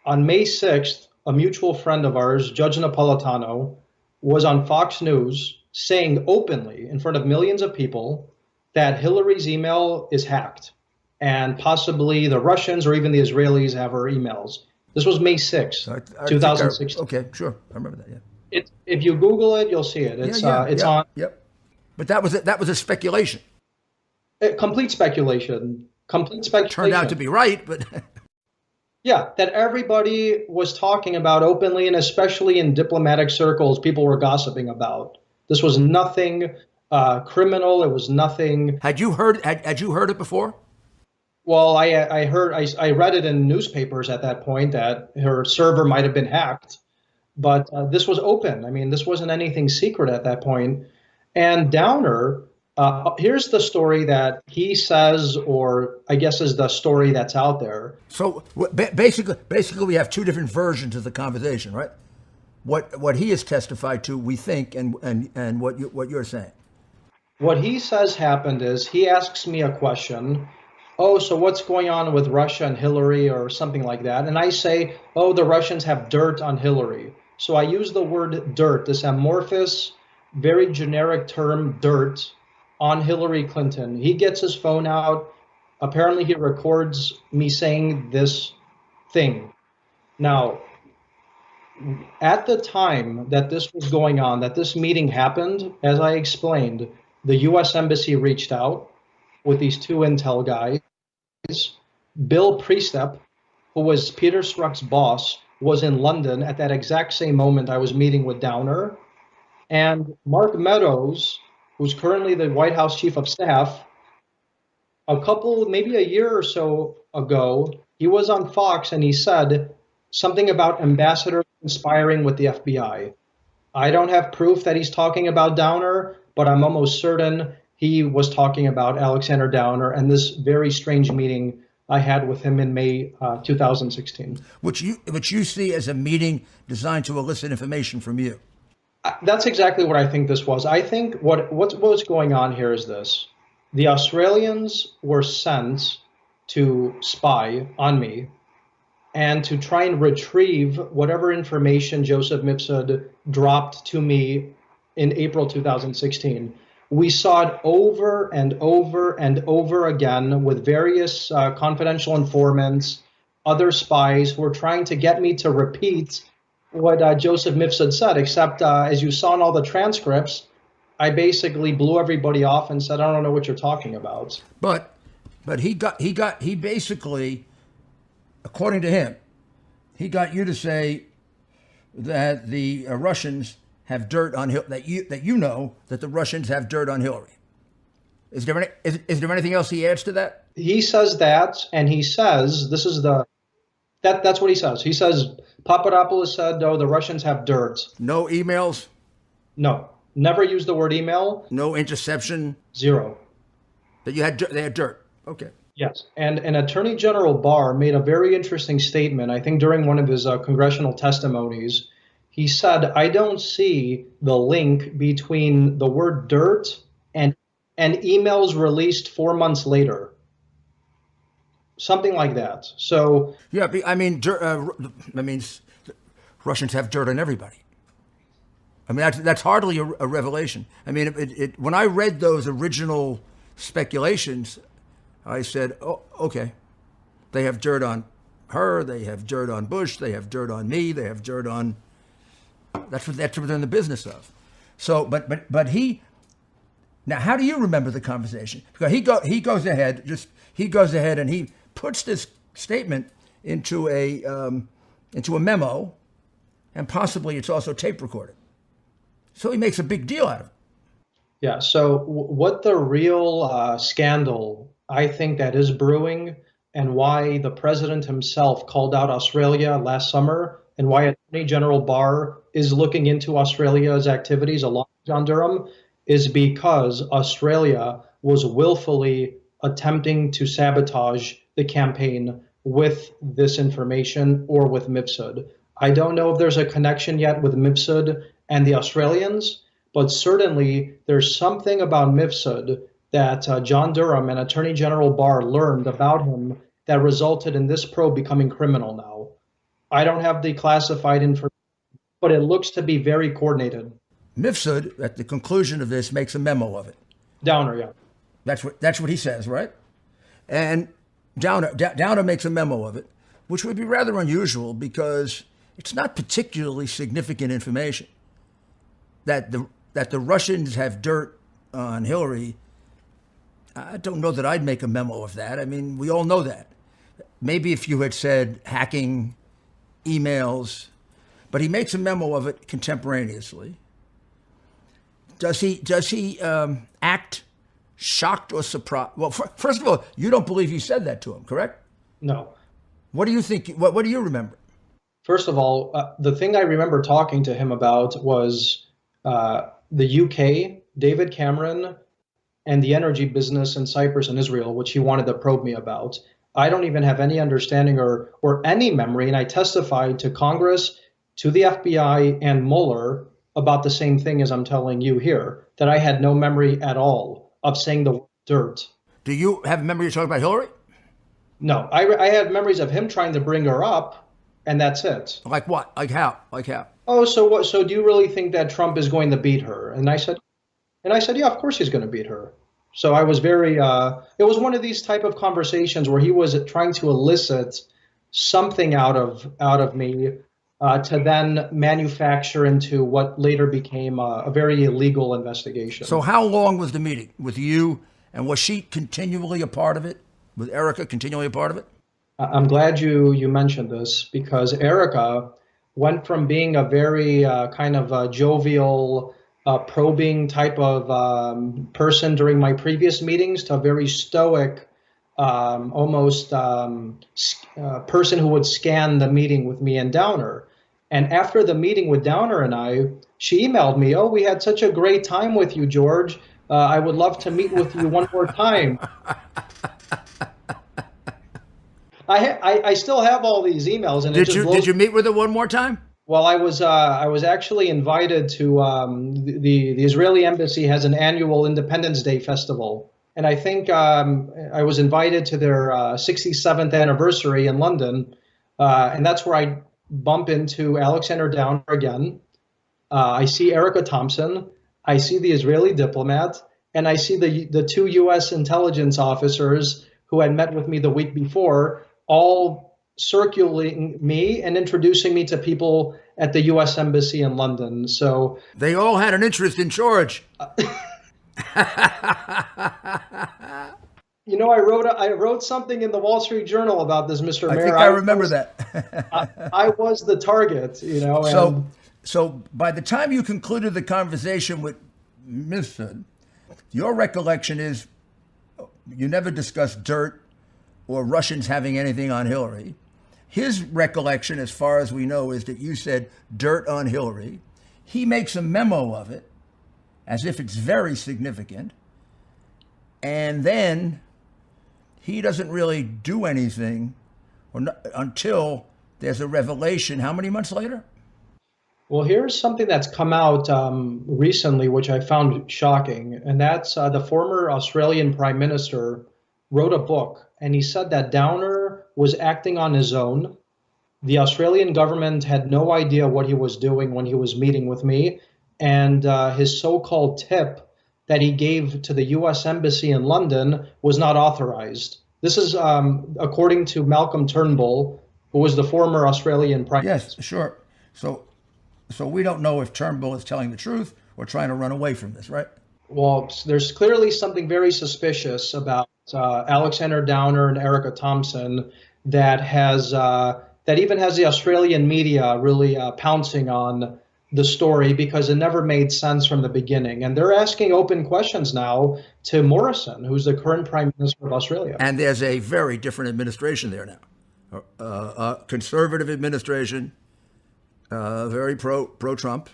S3: On May 6th, a mutual friend of ours, Judge Napolitano, was on Fox News saying openly in front of millions of people that Hillary's email is hacked, and possibly the Russians or even the Israelis have her emails. This was May 6th, 2016.
S2: Okay, sure. I remember that, yeah.
S3: If you Google it, you'll see it. It's on.
S2: Yep. But that was a speculation.
S3: Complete speculation.
S2: Turned out to be right, but...
S3: Yeah, that everybody was talking about openly, and especially in diplomatic circles, people were gossiping about. This was nothing criminal. It was nothing.
S2: Had you heard it before?
S3: Well, I read it in newspapers at that point that her server might have been hacked, but this was open. I mean, this wasn't anything secret at that point. And Downer, here's the story that he says, or I guess is the story that's out there.
S2: So basically, we have two different versions of the conversation, right? What he has testified to, we think, and what you're saying.
S3: What he says happened is he asks me a question. Oh, so what's going on with Russia and Hillary or something like that? And I say, oh, the Russians have dirt on Hillary. So I use the word dirt, this amorphous, very generic term, dirt, on Hillary Clinton. He gets his phone out. Apparently he records me saying this thing. Now, at the time that this was going on, that this meeting happened, as I explained, the U.S. Embassy reached out. with these two intel guys. Bill Priestep, who was Peter Strzok's boss, was in London at that exact same moment I was meeting with Downer. And Mark Meadows, who's currently the White House Chief of Staff, maybe a year or so ago, he was on Fox and he said something about ambassadors conspiring with the FBI. I don't have proof that he's talking about Downer, but I'm almost certain he was talking about Alexander Downer and this very strange meeting I had with him in May 2016.
S2: Which you see as a meeting designed to elicit information from you.
S3: That's exactly what I think this was. I think what's going on here is this. The Australians were sent to spy on me and to try and retrieve whatever information Joseph Mifsud dropped to me in April 2016. We saw it over and over and over again with various confidential informants, other spies who were trying to get me to repeat what Joseph Mifsud said, except as you saw in all the transcripts, I basically blew everybody off and said, I don't know what you're talking about.
S2: But he basically, according to him, he got you to say that the Russians have dirt on that you know that the Russians have dirt on Hillary. Is there anything else he adds to that?
S3: He says that, and he says that's what he says. He says Papadopoulos said, "Oh, the Russians have dirt."
S2: No emails.
S3: No, never used the word email.
S2: No interception.
S3: Zero.
S2: That they had dirt. Okay.
S3: Yes, and Attorney General Barr made a very interesting statement. I think during one of his congressional testimonies, he said, "I don't see the link between the word dirt and emails released 4 months later." Something like that. So
S2: yeah, I mean, that means Russians have dirt on everybody. I mean, that's hardly a revelation. I mean, when I read those original speculations, I said, "Oh, okay, they have dirt on her. They have dirt on Bush. They have dirt on me. They have dirt on." That's what they're in the business of. So, but he. Now, how do you remember the conversation? Because he goes ahead and he puts this statement into a memo, and possibly it's also tape recorded. So he makes a big deal out of it.
S3: Yeah. So what the real scandal I think that is brewing, and why the president himself called out Australia last summer, and why Attorney General Barr is looking into Australia's activities along with John Durham, is because Australia was willfully attempting to sabotage the campaign with this information or with Mifsud. I don't know if there's a connection yet with Mifsud and the Australians, but certainly there's something about Mifsud that John Durham and Attorney General Barr learned about him that resulted in this probe becoming criminal now. I don't have the classified information, but it looks to be very coordinated.
S2: Mifsud, at the conclusion of this, makes a memo of it.
S3: Downer, yeah.
S2: That's what he says, right? And Downer makes a memo of it, which would be rather unusual because it's not particularly significant information. That the Russians have dirt on Hillary, I don't know that I'd make a memo of that. I mean, we all know that. Maybe if you had said hacking, emails, but he makes a memo of it contemporaneously. Does he act shocked or surprised? Well, first of all, you don't believe you said that to him, correct?
S3: No.
S2: What do you think? What do you remember?
S3: First of all, the thing I remember talking to him about was the UK, David Cameron, and the energy business in Cyprus and Israel, which he wanted to probe me about. I don't even have any understanding or any memory, and I testified to Congress, to the FBI, and Mueller about the same thing as I'm telling you here, that I had no memory at all of saying the word dirt.
S2: Do you have a memory of talking about Hillary?
S3: No, I had memories of him trying to bring her up, and that's it.
S2: Like what? Like how? Like how?
S3: Oh, so what? So do you really think that Trump is going to beat her? And I said, yeah, of course he's going to beat her. So I was very, it was one of these type of conversations where he was trying to elicit something out of me to then manufacture into what later became a very illegal investigation.
S2: So how long was the meeting with you And was she continually a part of it? Was Erica continually a part of it?
S3: I'm glad you mentioned this, because Erica went from being a very kind of jovial, probing type of person during my previous meetings to a very stoic, almost person who would scan the meeting with me and Downer. And after the meeting with Downer and I, she emailed me, "Oh, we had such a great time with you, George. I would love to meet with you one more time." I still have all these emails, and
S2: did you meet with her one more time?
S3: Well, I was actually invited to the Israeli embassy has an annual Independence Day festival, and I think I was invited to their 67th anniversary in London, and that's where I bump into Alexander Downer again. I see Erica Thompson, I see the Israeli diplomat, and I see the two U.S. intelligence officers who had met with me the week before, all circulating me and introducing me to people at the U.S. Embassy in London. So
S2: they all had an interest in George.
S3: You know, I wrote something in the Wall Street Journal about this, Mr. Mayor.
S2: I think I remember that.
S3: I was the target, you know.
S2: So by the time you concluded the conversation with Mifsud, your recollection is you never discussed dirt or Russians having anything on Hillary. His recollection, as far as we know, is that you said dirt on Hillary. He makes a memo of it as if it's very significant. And then he doesn't really do anything until there's a revelation. How many months later?
S3: Well, here's something that's come out recently, which I found shocking. And that's the former Australian Prime Minister wrote a book, and he said that Downer was acting on his own. The Australian government had no idea what he was doing when he was meeting with me. And his so-called tip that he gave to the U.S. Embassy in London was not authorized. This is according to Malcolm Turnbull, who was the former Australian Prime Minister.
S2: Yes, sure. So we don't know if Turnbull is telling the truth or trying to run away from this, right?
S3: Well, there's clearly something very suspicious about Alexander Downer and Erica Thompson that even has the Australian media really pouncing on the story, because it never made sense from the beginning. And they're asking open questions now to Morrison, who's the current Prime Minister of Australia.
S2: And there's a very different administration there now, a conservative administration, very pro-Trump,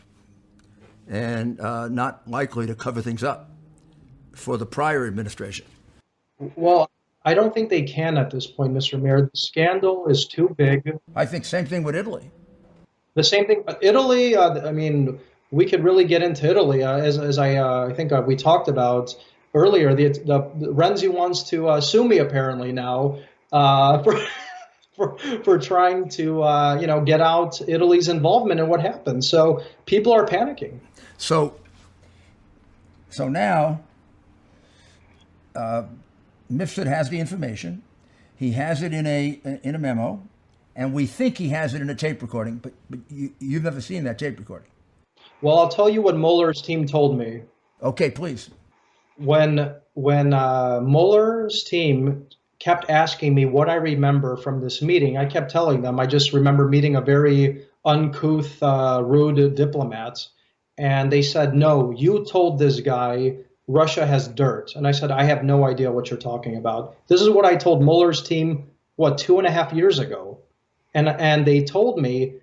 S2: and not likely to cover things up for the prior administration.
S3: Well, I don't think they can at this point, Mr. Mayor. The scandal is too big.
S2: I think same thing with Italy.
S3: The same thing. Italy, I mean, we could really get into Italy. As I think we talked about earlier, the Renzi wants to sue me apparently now for trying to get out Italy's involvement in what happened. So people are panicking.
S2: So now Mifsud has the information. He has it in a memo, and we think he has it in a tape recording. But you've never seen that tape recording.
S3: Well, I'll tell you what Mueller's team told me.
S2: Okay, please.
S3: When Mueller's team kept asking me what I remember from this meeting, I kept telling them I just remember meeting a very uncouth, rude diplomat. And they said, "No, you told this guy Russia has dirt." And I said, "I have no idea what you're talking about." This is what I told Mueller's team, 2.5 years ago. And they told me,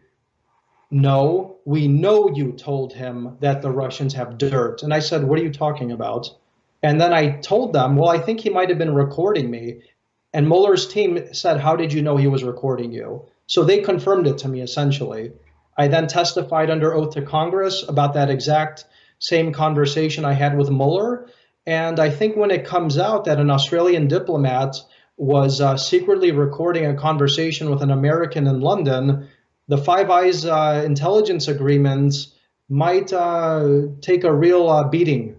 S3: "No, we know you told him that the Russians have dirt." And I said, "What are you talking about?" And then I told them, "Well, I think he might have been recording me." And Mueller's team said, "How did you know he was recording you?" So they confirmed it to me, essentially. I then testified under oath to Congress about that exact same conversation I had with Mueller. And I think when it comes out that an Australian diplomat was secretly recording a conversation with an American in London, the Five Eyes intelligence agreements might take a real beating,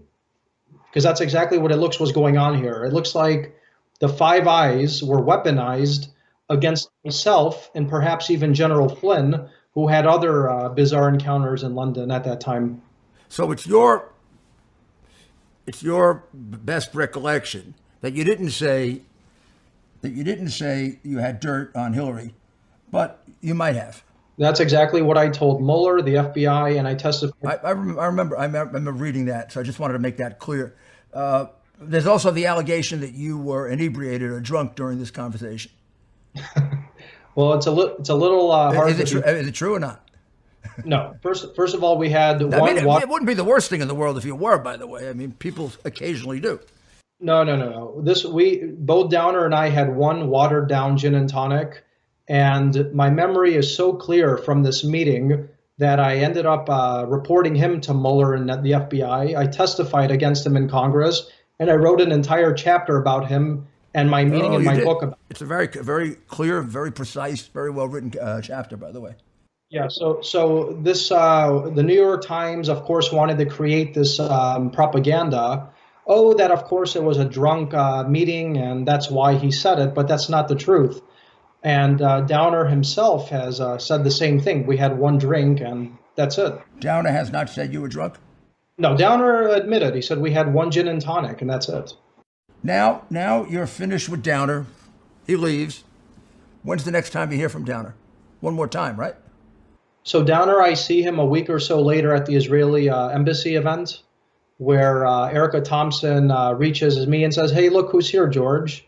S3: because that's exactly what it looks was going on here. It looks like the Five Eyes were weaponized against myself and perhaps even General Flynn, who had other bizarre encounters in London at that time.
S2: So it's your it's your best recollection that you didn't say you had dirt on Hillary, but you might have.
S3: That's exactly what I told Mueller, the FBI, and I testified.
S2: I remember reading that, so I just wanted to make that clear. There's also the allegation that you were inebriated or drunk during this conversation.
S3: Well, it's a little hard.
S2: Is it true or not?
S3: No. First of all, we had
S2: I mean, it wouldn't be the worst thing in the world if you were, by the way. I mean, people occasionally do.
S3: No. Both Downer and I had one watered down gin and tonic, and my memory is so clear from this meeting that I ended up reporting him to Mueller and the FBI. I testified against him in Congress, and I wrote an entire chapter about him and my meeting in my book.
S2: It's a very, very clear, very precise, very well written chapter, by the way.
S3: Yeah. So this the New York Times, of course, wanted to create this propaganda. Oh, that of course it was a drunk meeting, and that's why he said it. But that's not the truth. And Downer himself has said the same thing. We had one drink, and that's it.
S2: Downer has not said you were drunk?
S3: No, Downer admitted. He said we had one gin and tonic, and that's it.
S2: Now you're finished with Downer. He leaves. When's the next time you hear from Downer? One more time, right?
S3: So Downer, I see him a week or so later at the Israeli embassy event, where Erica Thompson reaches me and says, "Hey, look who's here, George."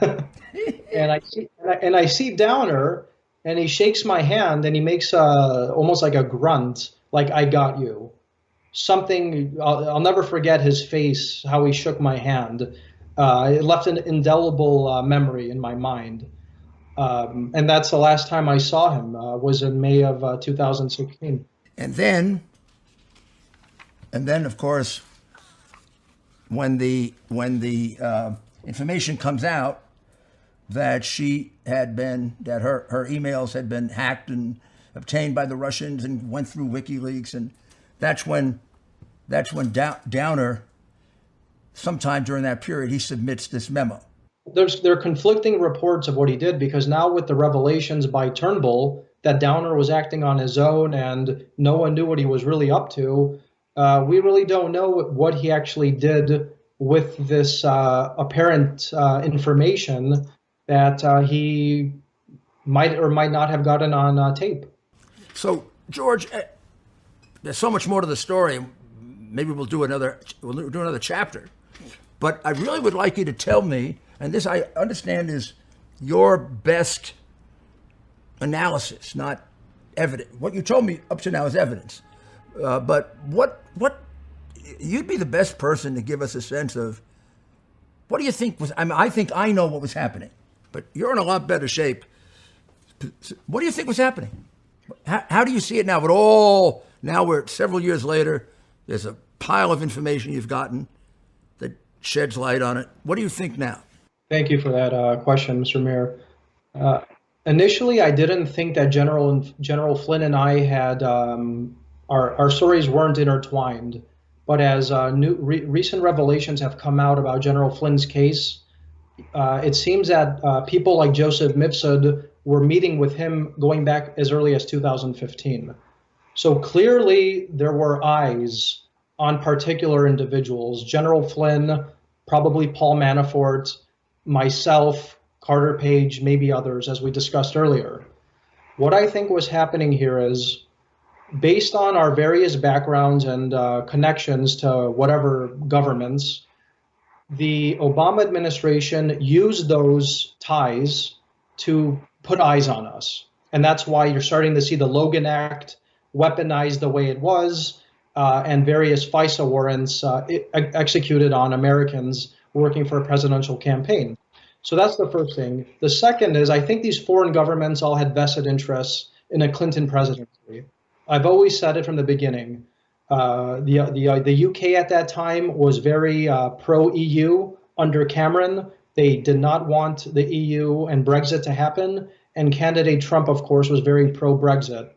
S3: and I see Downer, and he shakes my hand, and he makes almost like a grunt, like "I got you." Something I'll never forget his face, how he shook my hand. It left an indelible memory in my mind. And that's the last time I saw him, was in May of 2016.
S2: And then, of course, when the information comes out that her emails had been hacked and obtained by the Russians and went through WikiLeaks, and that's when Downer, sometime during that period, he submits this memo.
S3: There are conflicting reports of what he did, because now with the revelations by Turnbull that Downer was acting on his own and no one knew what he was really up to, we really don't know what he actually did with this apparent information that he might or might not have gotten on tape.
S2: So, George, there's so much more to the story. Maybe we'll do another chapter. But I really would like you to tell me, and this I understand is your best analysis, not evidence. What you told me up to now is evidence. But what you'd be the best person to give us a sense of what do you think was, I think I know what was happening, but you're in a lot better shape. What do you think was happening? How do you see it now? But now we're several years later, there's a pile of information you've gotten that sheds light on it. What do you think now?
S3: Thank you for that question, Mr. Mayor. Initially, I didn't think that General Flynn and I had our stories weren't intertwined. But as recent revelations have come out about General Flynn's case, it seems that people like Joseph Mifsud were meeting with him going back as early as 2015. So clearly there were eyes on particular individuals: General Flynn, probably Paul Manafort, myself, Carter Page, maybe others, as we discussed earlier. What I think was happening here is, based on our various backgrounds and connections to whatever governments, the Obama administration used those ties to put eyes on us. And that's why you're starting to see the Logan Act weaponized the way it was, and various FISA warrants executed on Americans working for a presidential campaign. So that's the first thing. The second is, I think these foreign governments all had vested interests in a Clinton presidency. I've always said it from the beginning. The UK at that time was very pro-EU under Cameron. They did not want the EU and Brexit to happen. And candidate Trump, of course, was very pro-Brexit.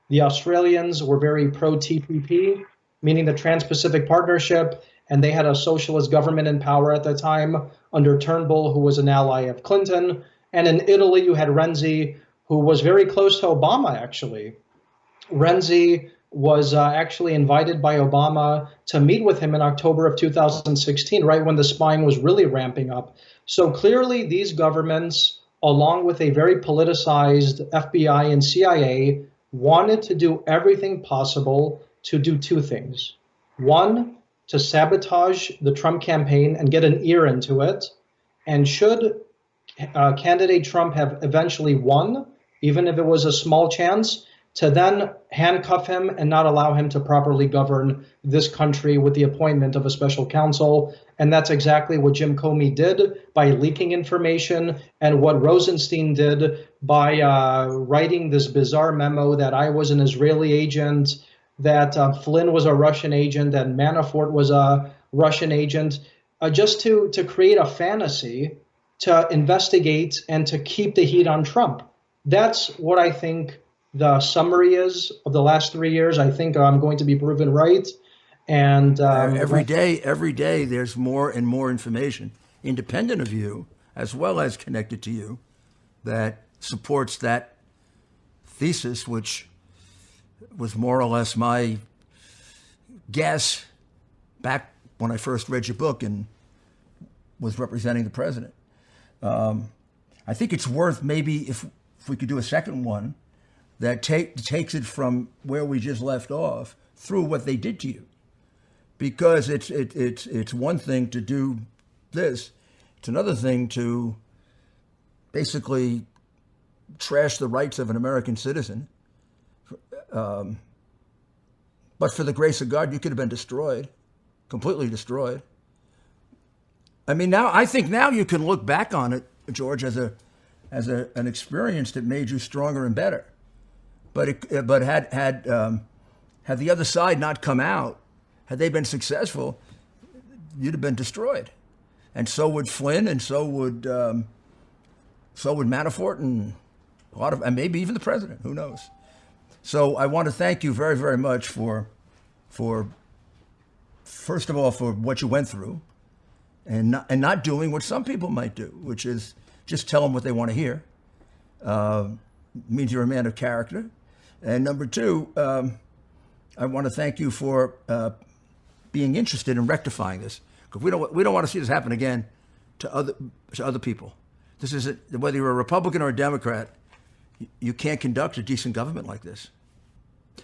S3: The Australians were very pro-TPP, meaning the Trans-Pacific Partnership, and they had a socialist government in power at the time under Turnbull, who was an ally of Clinton. And in Italy, you had Renzi, who was very close to Obama, actually. Renzi was actually invited by Obama to meet with him in October of 2016, right when the spying was really ramping up. So clearly, these governments, along with a very politicized FBI and CIA, wanted to do everything possible to do two things. One, to sabotage the Trump campaign and get an ear into it. And should candidate Trump have eventually won, even if it was a small chance, to then handcuff him and not allow him to properly govern this country with the appointment of a special counsel. And that's exactly what Jim Comey did by leaking information, and what Rosenstein did by writing this bizarre memo that I was an Israeli agent, that Flynn was a Russian agent, that Manafort was a Russian agent, just to create a fantasy to investigate and to keep the heat on Trump. That's what I think the summary is of the last 3 years. I think I'm going to be proven right. And
S2: every day, there's more and more information, independent of you, as well as connected to you, that supports that thesis, which was more or less my guess back when I first read your book and was representing the president. I think it's worth maybe if we could do a second one that takes it from where we just left off through what they did to you, because it's one thing to do this, it's another thing to basically trash the rights of an American citizen. But for the grace of God, you could have been destroyed, completely destroyed. I mean, I think now you can look back on it, George, as an experience that made you stronger and better. But had the other side not come out, had they been successful, you'd have been destroyed, and so would Flynn, and so would Manafort, and and maybe even the president. Who knows? So I want to thank you very, very much for first of all, for what you went through, and not doing what some people might do, which is just tell them what they want to hear. Means you're a man of character. And number two, I want to thank you for being interested in rectifying this, because we don't want to see this happen again to other people. This is whether you're a Republican or a Democrat, you can't conduct a decent government like this.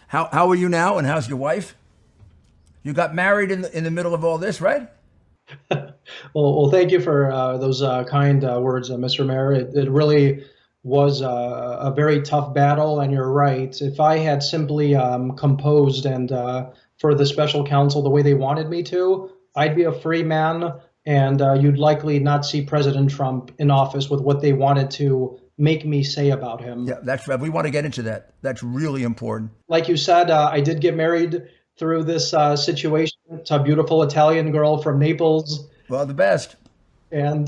S2: How are you now, and how's your wife? You got married in the middle of all this, right?
S3: Well, thank you for those kind words, Mr. Mayor. It really was a very tough battle, and you're right. If I had simply composed and for the special counsel the way they wanted me to, I'd be a free man, and you'd likely not see President Trump in office with what they wanted to make me say about him.
S2: Yeah, that's right. We want to get into that. That's really important.
S3: Like you said, I did get married through this situation to a beautiful Italian girl from Naples.
S2: Well, the best.
S3: And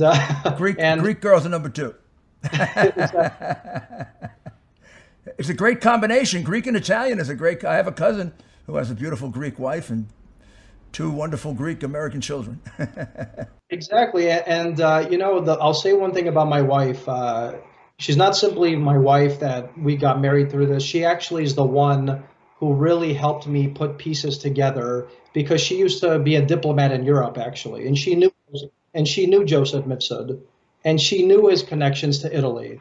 S2: Greek girls are number two. It's a great combination. Greek and Italian is a great. I have a cousin who has a beautiful Greek wife and two wonderful Greek American children.
S3: Exactly. And I'll say one thing about my wife. She's not simply my wife that we got married through this. She actually is the one who really helped me put pieces together, because she used to be a diplomat in Europe, actually, and she knew Joseph Mifsud, and she knew his connections to Italy,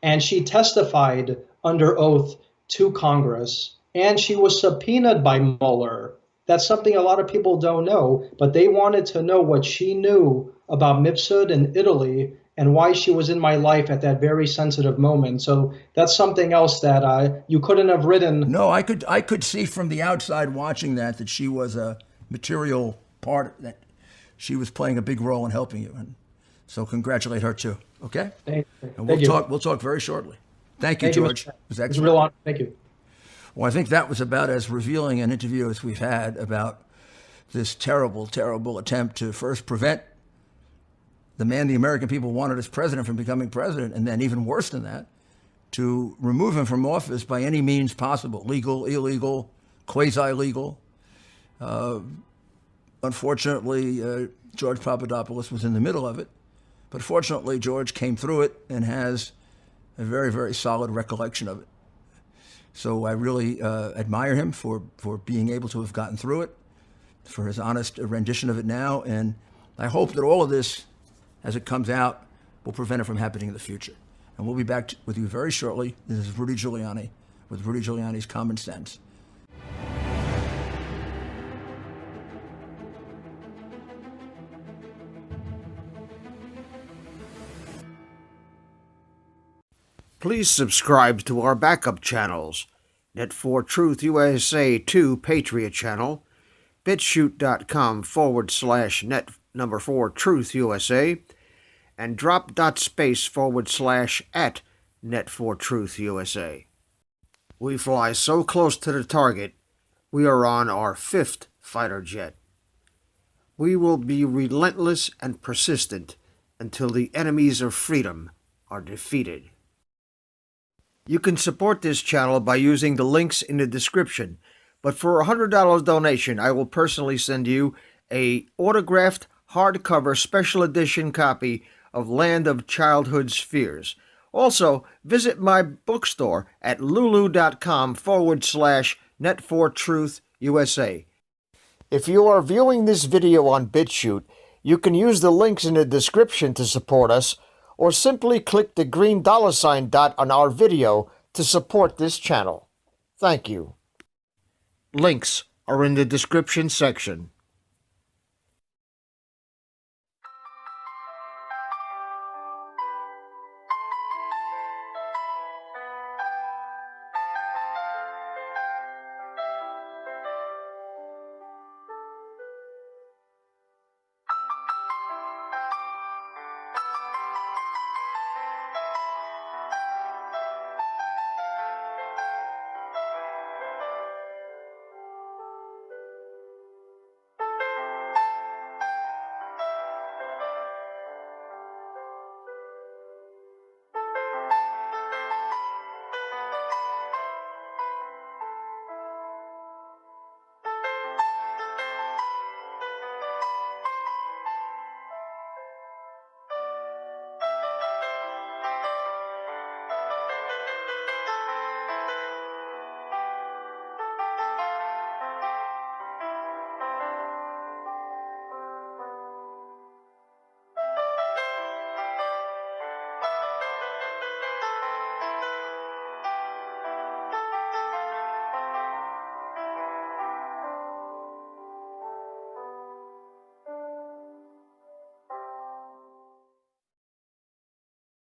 S3: and she testified under oath to Congress, and she was subpoenaed by Mueller. That's something a lot of people don't know, but they wanted to know what she knew about Mifsud and Italy, and why she was in my life at that very sensitive moment. So that's something else that you couldn't have written.
S2: No, I could see from the outside watching that she was a material part, that she was playing a big role in helping you. And so congratulate her too. Okay?
S3: Thank
S2: And
S3: you.
S2: we'll talk very shortly. Thank you, George. It was excellent.
S3: It was a real honor. Thank you.
S2: Well, I think that was about as revealing an interview as we've had about this terrible, terrible attempt to first prevent the man the American people wanted as president from becoming president, and then even worse than that, to remove him from office by any means possible, legal, illegal, quasi-legal. Unfortunately, George Papadopoulos was in the middle of it, but fortunately, George came through it and has a very, very solid recollection of it. So I really admire him for being able to have gotten through it, for his honest rendition of it now. And I hope that all of this, as it comes out, will prevent it from happening in the future. And we'll be back with you very shortly. This is Rudy Giuliani with Rudy Giuliani's Common Sense.
S1: Please subscribe to our backup channels, Net4Truth USA 2 Patriot channel, BitChute.com/net4Truth USA, and drop.space/@Net4Truth USA. We fly so close to the target, we are on our 5th fighter jet. We will be relentless and persistent until the enemies of freedom are defeated. You can support this channel by using the links in the description, but for a $100 donation, I will personally send you a autographed hardcover special edition copy of Land of Childhood's Fears. Also, visit my bookstore at lulu.com/net4truth USA. If you are viewing this video on BitChute, you can use the links in the description to support us, or simply click the green $ dot on our video to support this channel. Thank you. Links are in the description section.